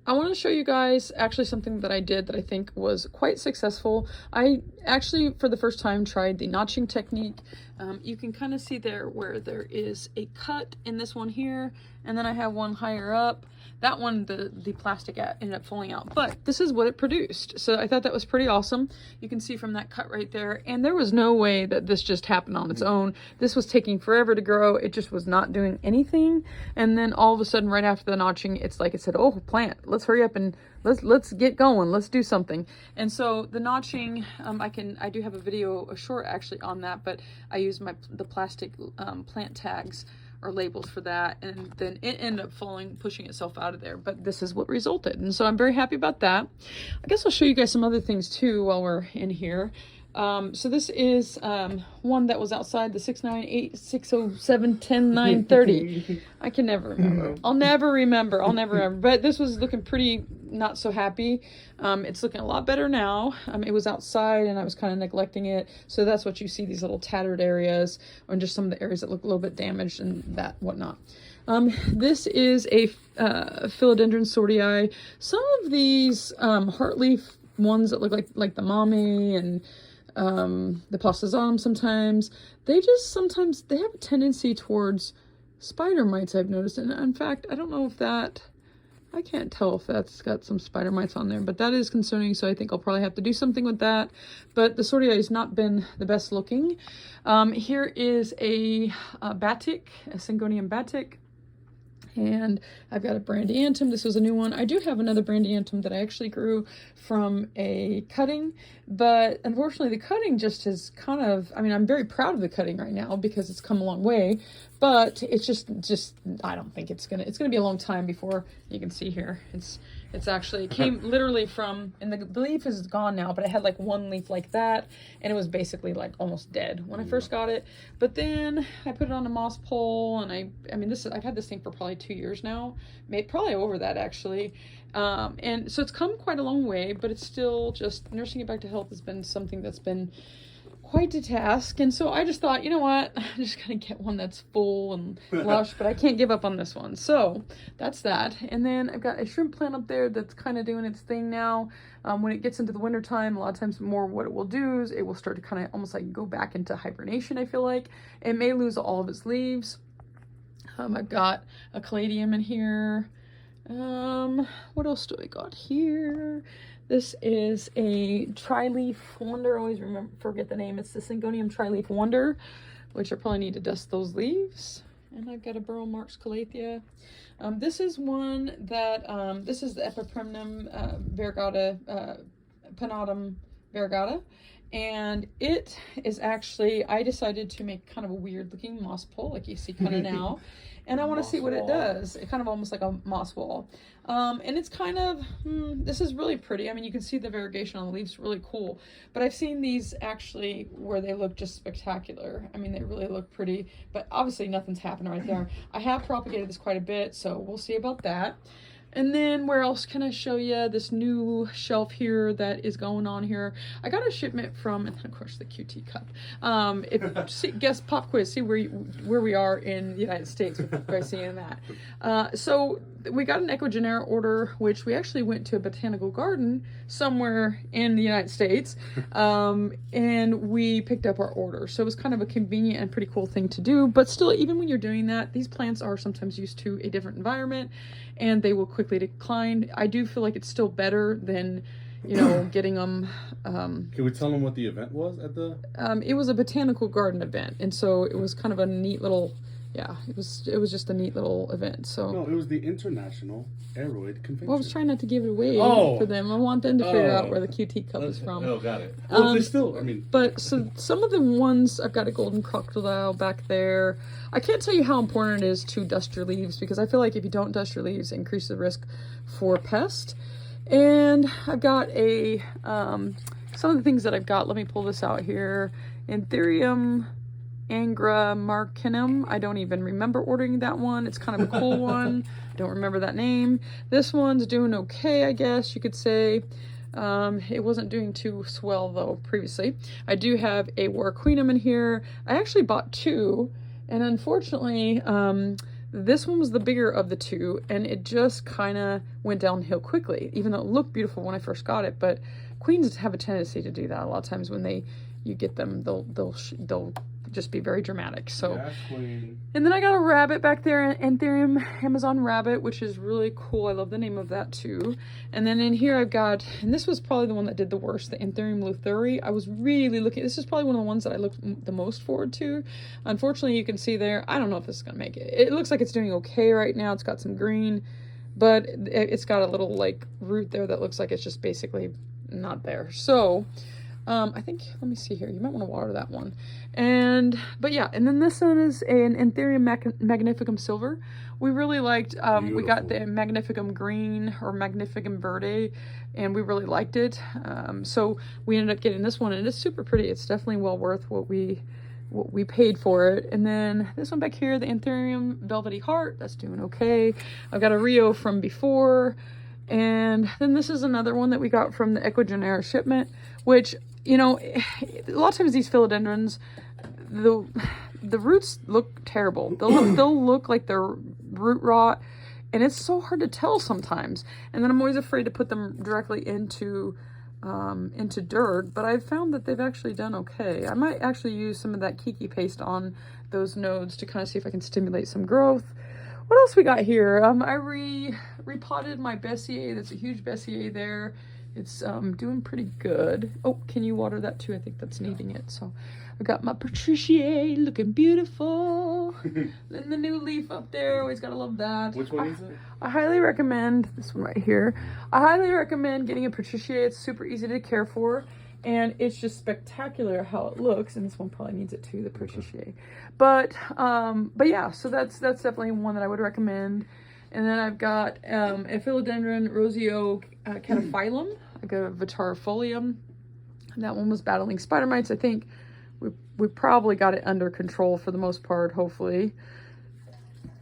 I want to show you guys actually something that I did that I think was quite successful. I actually, for the first time, tried the notching technique. You can kind of see there where there is a cut in this one here, and then I have one higher up. That one, the plastic ended up falling out, but this is what it produced. So I thought that was pretty awesome. You can see from that cut right there, and there was no way that this just happened on its own. This was taking forever to grow. It just was not doing anything. And then all of a sudden, right after the notching, it's like it said, oh, plant, let's hurry up and let's get going, let's do something. And so the notching, I do have a short actually on that, but I use the plastic plant tags or labels for that, and then it ended up pushing itself out of there, but this is what resulted, and so I'm very happy about that. I guess I'll show you guys some other things too while we're in here. So this is one that was outside, the 698 607 10 9 30. I can never remember. I'll never remember, but this was looking pretty not so happy. It's looking a lot better now. It was outside and I was kind of neglecting it, so that's what you see, these little tattered areas, or just some of the areas that look a little bit damaged and that whatnot. This is a Philodendron sortii. Some of these heartleaf ones that look like the mommy and the Pastazum sometimes, they have a tendency towards spider mites, I've noticed. And in fact, I don't know if I can't tell if that's got some spider mites on there, but that is concerning, so I think I'll probably have to do something with that. But the sortii has not been the best looking. Here is a batik, a Syngonium batik. And I've got a Brandiantum. This was a new one. I do have another Brandiantum that I actually grew from a cutting, but unfortunately the cutting just is kind of, I mean, I'm very proud of the cutting right now because it's come a long way, but it's just I don't think it's gonna be a long time before you can see here. It's actually, it came literally from, and the leaf is gone now, but I had like one leaf like that, and it was basically like almost dead when I first got it. But then I put it on a moss pole, and I mean, I've had this thing for probably 2 years now, probably over that actually. And so it's come quite a long way, but it's still just, nursing it back to health has been something that's been quite a task. And so I just thought, you know what, I'm just gonna get one that's full and lush, but I can't give up on this one. So that's that. And then I've got a shrimp plant up there that's kind of doing its thing now. When it gets into the winter time, a lot of times more what it will do is it will start to kind of almost like go back into hibernation, I feel like. It may lose all of its leaves. I've got a caladium in here. What else do I got here? This is a tri-leaf wonder. I always forget the name. It's the Syngonium tri-leaf wonder, which I probably need to dust those leaves. And I've got a Burl Marx calathea. This is one that, this is the Epipremnum variegata, Panatum variegata. And it is actually, I decided to make kind of a weird looking moss pole, like you see kind of now. And I want to see what it does. It kind of almost like a moss wall. And it's kind of, this is really pretty. I mean, you can see the variegation on the leaves, really cool. But I've seen these actually where they look just spectacular. I mean, they really look pretty, but obviously nothing's happened right there. I have propagated this quite a bit, so we'll see about that. And then where else can I show you this new shelf here that is going on here? I got a shipment from, and then of course the QT cup. Guess pop quiz, see where we are in the United States by seeing that. So we got an Ecuagenera order, which we actually went to a botanical garden somewhere in the United States, and we picked up our order. So it was kind of a convenient and pretty cool thing to do. But still, even when you're doing that, these plants are sometimes used to a different environment, and they will quickly decline. I do feel like it's still better than, you know, getting them. Can we tell them what the event was at the? It was a botanical garden event, and so it was kind of a neat little. Yeah, it was just a neat little event. So no, it was the International Aroid Convention. Well, I was trying not to give it away for them. I want them to figure out where the QT cup is from. Oh, got it. Well, they still, I mean. But so some of the ones, I've got a golden crocodile back there. I can't tell you how important it is to dust your leaves, because I feel like if you don't dust your leaves, it increases the risk for pest. And I've got a some of the things that I've got. Let me pull this out here. Anthurium Angra Marcinum. I don't even remember ordering that one. It's kind of a cool one. Don't remember that name. This one's doing okay, I guess you could say. It wasn't doing too swell though previously. I do have a Warqueenum in here. I actually bought two, and unfortunately This one was the bigger of the two, and it just kind of went downhill quickly, even though it looked beautiful when I first got it. But queens have a tendency to do that. A lot of times when you get them, they'll just be very dramatic. So, yeah, queen. And then I got a rabbit back there, Anthurium Amazon rabbit, which is really cool. I love the name of that too. And then in here I've got, and this was probably the one that did the worst, the Anthurium lutheri. I was really looking, this is probably one of the ones that I looked the most forward to. Unfortunately, you can see there, I don't know if this is gonna make it. It looks like it's doing okay right now. It's got some green, but it's got a little like root there that looks like it's just basically not there. So I think, let me see here, you might want to water that one. But yeah, and then this one is an Anthurium magnificum silver. We really liked, we got the magnificum green or magnificum verde, and we really liked it. So we ended up getting this one, and it's super pretty. It's definitely well worth what we paid for it. And then this one back here, the Anthurium velvety heart, that's doing okay. I've got a Rio from before. And then this is another one that we got from the Ecuagenera shipment, which, you know, a lot of times these philodendrons, the roots look terrible. They'll look like they're root rot, and it's so hard to tell sometimes. And then I'm always afraid to put them directly into dirt, but I've found that they've actually done okay. I might actually use some of that Kiki paste on those nodes to kind of see if I can stimulate some growth. What else we got here? I repotted my Bessier. That's a huge Bessier there. It's doing pretty good. Oh, can you water that too? I think that's needing it. So I got my Patriciae looking beautiful. Then the new leaf up there. Always gotta love that. Which one is it? I highly recommend this one right here. I highly recommend getting a Patriciae. It's super easy to care for. And it's just spectacular how it looks. And this one probably needs it too, the Patriciae. But yeah, so that's definitely one that I would recommend. And then I've got a Philodendron Roseo cataphyllum, like a Vitarifolium. And that one was battling spider mites. I think we probably got it under control for the most part, hopefully.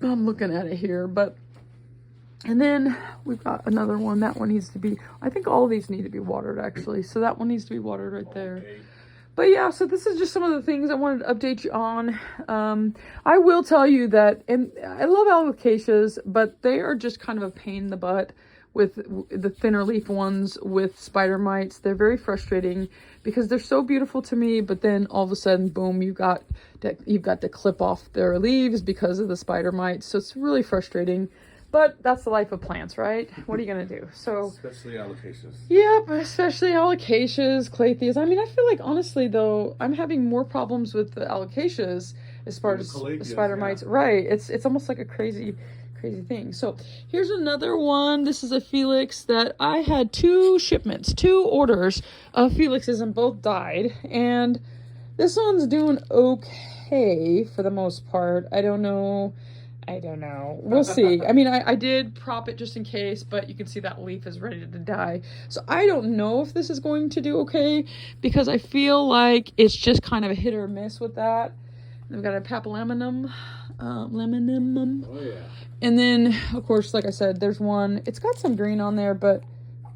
I'm looking at it here, but... And then we've got another one. That one needs to be, I think all of these need to be watered actually. So that one needs to be watered right there. Okay. But yeah, so this is just some of the things I wanted to update you on. I will tell you that, and I love alocasias, but they are just kind of a pain in the butt with the thinner leaf ones with spider mites. They're very frustrating because they're so beautiful to me, but then all of a sudden, boom, you've got to clip off their leaves because of the spider mites. So it's really frustrating. But that's the life of plants, right? What are you going to do? So, especially alocasias. Yep, especially alocasias, claythias. I mean, I feel like, honestly, though, I'm having more problems with the alocasias as far as spider mites. Right. It's almost like a crazy thing. So, here's another one. This is a Felix that I had 2 orders of Felixes, and both died. And this one's doing okay for the most part. I don't know. We'll see. I mean, I did prop it just in case, but you can see that leaf is ready to die. So I don't know if this is going to do okay because I feel like it's just kind of a hit or miss with that. And we've got a Papillimonum, Lemonum. Oh yeah. And then, of course, like I said, there's one. It's got some green on there, but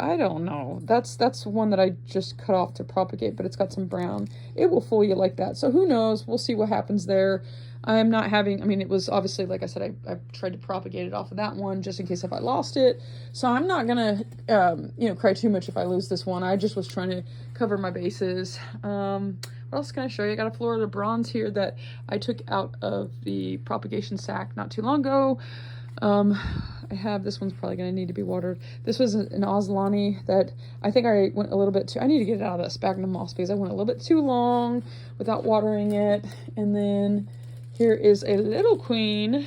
I don't know. That's one that I just cut off to propagate, but it's got some brown. It will fool you like that. So who knows? We'll see what happens there. I am not having, I mean, it was obviously, like I said, I tried to propagate it off of that one just in case if I lost it. So I'm not going to, cry too much if I lose this one. I just was trying to cover my bases. What else can I show you? I got a Florida bronze here that I took out of the propagation sack not too long ago. I have, this one's probably going to need to be watered. This was an Oslani that I think I went a little bit too, I need to get it out of that sphagnum moss because I went a little bit too long without watering it. And then here is a little queen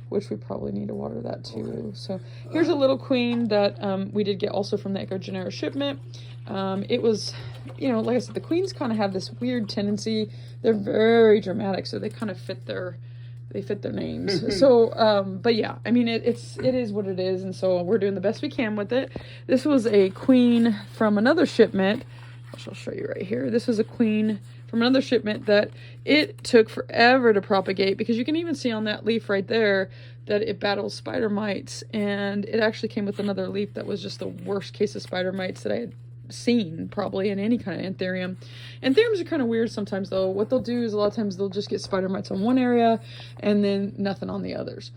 which we probably need to water that too. Okay. So here's a little queen that we did get also from the Ecuagenera shipment. It was, like I said, the queens kind of have this weird tendency. They're very dramatic, so they kind of fit their names. So, but yeah, I mean, it is what it is, and so we're doing the best we can with it. This was a queen from another shipment, which I'll show you right here. This was a queen from another shipment that it took forever to propagate because you can even see on that leaf right there that it battles spider mites, and it actually came with another leaf that was just the worst case of spider mites that I had seen probably in any kind of anthurium. Anthuriums are kind of weird sometimes though. What they'll do is a lot of times they'll just get spider mites on one area and then nothing on the others.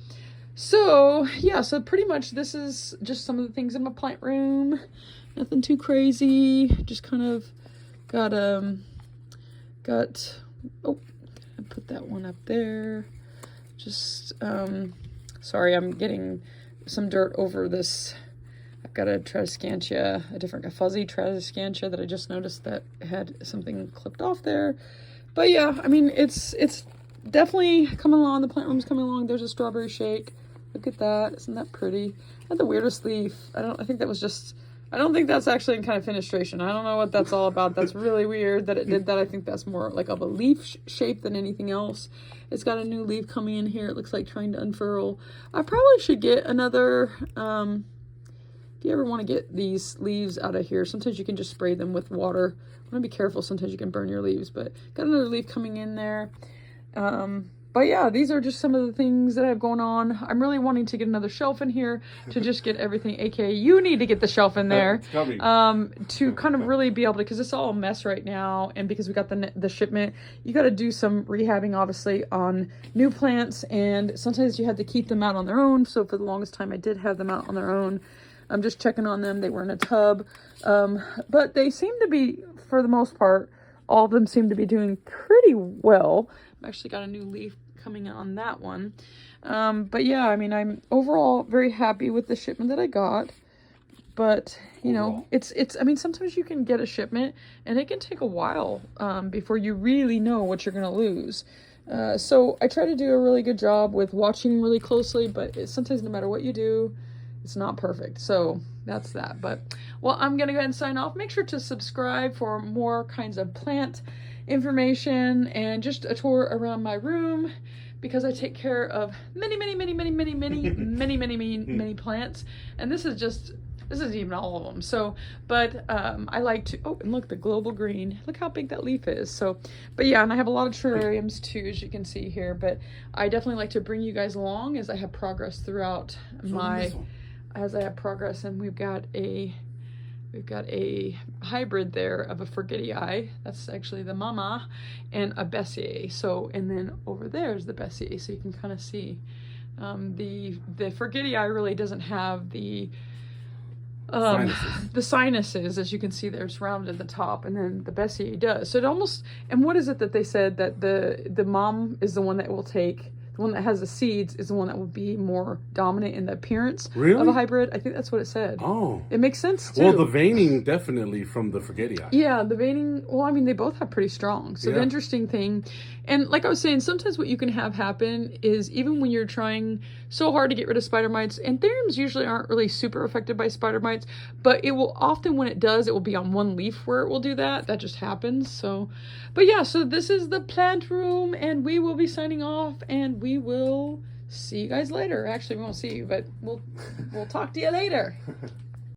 So yeah, so pretty much this is just some of the things in my plant room. Nothing too crazy. Just kind of got oh, I put that one up there. Just sorry, I'm getting some dirt over this. I've got a Tradescantia, a fuzzy Tradescantia that I just noticed that had something clipped off there. But yeah, I mean, it's definitely coming along. The plant room's coming along. There's a strawberry shake. Look at that. Isn't that pretty? I had the weirdest leaf. I don't think that's actually in kind of fenestration. I don't know what that's all about. That's really weird that it did that. I think that's more like of a leaf shape than anything else. It's got a new leaf coming in here. It looks like trying to unfurl. I probably should get another, if you ever want to get these leaves out of here, sometimes you can just spray them with water. I want to be careful. Sometimes you can burn your leaves, but got another leaf coming in there. But yeah, these are just some of the things that I have going on. I'm really wanting to get another shelf in here to just get everything, aka you need to get the shelf in there, to kind of really be able to, because it's all a mess right now, and because we got the shipment, you got to do some rehabbing obviously on new plants, and sometimes you have to keep them out on their own. So for the longest time I did have them out on their own. I'm just checking on them. They were in a tub, but they seem to be, for the most part, all of them seem to be doing pretty well. I've actually got a new leaf coming on that one. But yeah, I mean, I'm overall very happy with the shipment that I got. But, you know, it's I mean, sometimes you can get a shipment and it can take a while before you really know what you're going to lose. So I try to do a really good job with watching really closely, but sometimes no matter what you do, it's not perfect. So that's that. But, well, I'm going to go ahead and sign off. Make sure to subscribe for more kinds of plant information and just a tour around my room, because I take care of many plants, and this isn't even all of them. So, but I like to, oh, and look, the global green, look how big that leaf is. So, but yeah, and I have a lot of terrariums too, as you can see here, but I definitely like to bring you guys along as I have progress throughout and we've got a hybrid there of a forgetii. That's actually the mama, and a Bessier. So, and then over there is the Bessier. So you can kind of see the forgetii really doesn't have the sinuses, as you can see, there's rounded at the top, and then the Bessier does. So it almost, and what is it that they said that the mom is the one that will take. The one that has the seeds is the one that will be more dominant in the appearance of a hybrid. I think that's what it said. Oh. It makes sense, too. Well, the veining definitely from the forgetii. Yeah, the veining, well, I mean, they both have pretty strong. So the interesting thing, and like I was saying, sometimes what you can have happen is even when you're trying so hard to get rid of spider mites, anthuriums usually aren't really super affected by spider mites, but it will often, when it does, it will be on one leaf where it will do that. That just happens. So, but yeah, so this is the plant room, and we will be signing off, and we will see you guys later. Actually, we won't see you, but we'll talk to you later.